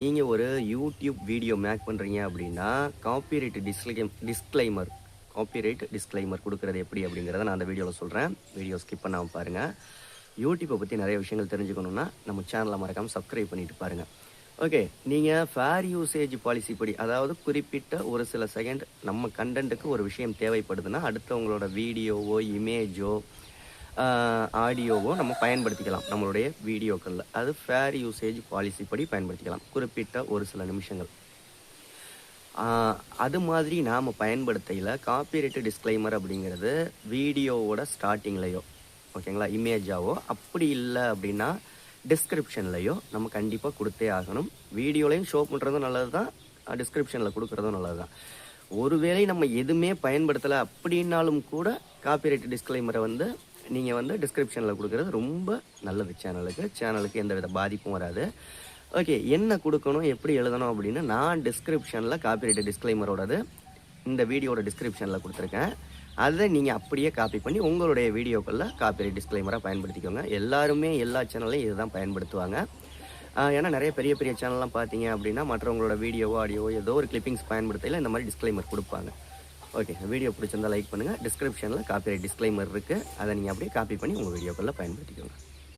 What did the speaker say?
நீங்க ஒரு YouTube video make பண்றீங்க அப்படின்னா, காப்பிரைட் டிஸ்க்ளைமர் குடுக்குறது எப்படி அப்படிங்கிறத நான் அந்த வீடியோல சொல்றேன். வீடியோ ஸ்கிப் பண்ணாம பாருங்க. யூடியூப்ப பத்தி நெறைய விஷயங்கள் தெரிஞ்சுக்கணும்னா, நம்ம சேனல மறக்காம சப்ஸ்கிரைப் பண்ணிட்டு பாருங்க. ஓகே. நீங்க ஃபேர் யூசேஜ் பாலிசி படி, அதாவது குறிப்பிட்ட ஒரு சில செகண்ட் நம்ம கன்டென்ட்க்கு ஒரு விஷயம் தேவைப்படுதுன்னா, அடுத்தவங்களோட வீடியோவோ, இமேஜோ, ஆடியோவோ நம்ம பயன்படுத்திக்கலாம். நம்மளுடைய வீடியோக்கள்ல. அது ஃபேர் யூசேஜ் பாலிசி படி பயன்படுத்திக்கலாம். குறிப்பிட்ட ஒரு சில நிமிஷங்கள். ஆ அது மாதிரி நாம பயன்படுத்தையில காப்பிரைட் டிஸ்க்ளைமர் அப்படிங்கிறது வீடியோவோட ஸ்டார்ட்டிங்லயோ, ஓகேங்களா? இமேஜாவோ அப்படி இல்ல அப்படின்னா, டிஸ்கிரிப்ஷன்லயோ நம்ம கண்டிப்பா குடுத்தே ஆகணும். வீடியோலயும் ஷோ பண்றதும் நல்லது தான். டிஸ்கிரிப்ஷன்ல குடுக்குறதும் நல்லது தான். ஒருவேளை நம்ம எதுவுமே பயன்படுத்தல அப்படின்னாலும் கூட, காப்பிரைட் டிஸ்க்ளைமர நீங்க டிஸ்கிரிப்ஷன்ல குடுக்குறது ரொம்ப நல்லது சேனலுக்கு. சேனலுக்கு எந்தவித பாதிப்பும் வராது. ஓகே. என்ன குடுக்கணும், எப்படி எழுதணும் அப்படின்னு நான் டிஸ்கிரிப்ஷன்ல காப்பிரைட் டிஸ்க்ளைமரோடது இந்த வீடியோட டிஸ்கிரிப்ஷன்ல குடுத்துருக்கேன். அத நீங்க அப்படியே காப்பி பண்ணி உங்களுடைய வீடியோக்கள்ல காப்பிரைட் டிஸ்க்ளைமரா பயன்படுத்திக்கோங்க. எல்லாருமே எல்லா சேனல்லயும் இதுதான் பயன்படுத்துவாங்க. ஏன்னா நெறைய பெரிய பெரிய சேனல்லாம் பார்த்தீங்க அப்படின்னா, மற்றவங்களோட வீடியோவோ, ஆடியோவோ ஏதோ ஒரு கிளிப்பிங்ஸ் பயன்படுத்தையில இந்த மாரி டிஸ்க்ளைமர் குடுப்பாங்க. ஓகே. வீடியோ பிடிச்சிருந்தா லைக் பண்ணுங்க. டிஸ்கிரிப்ஷன்ல காப்பிரைட் டிஸ்க்ளைமர் இருக்கு. அத நீங்க அப்படியே காப்பி பண்ணி உங்க வீடியோக்கள்ல பயன்படுத்திக்கோங்க.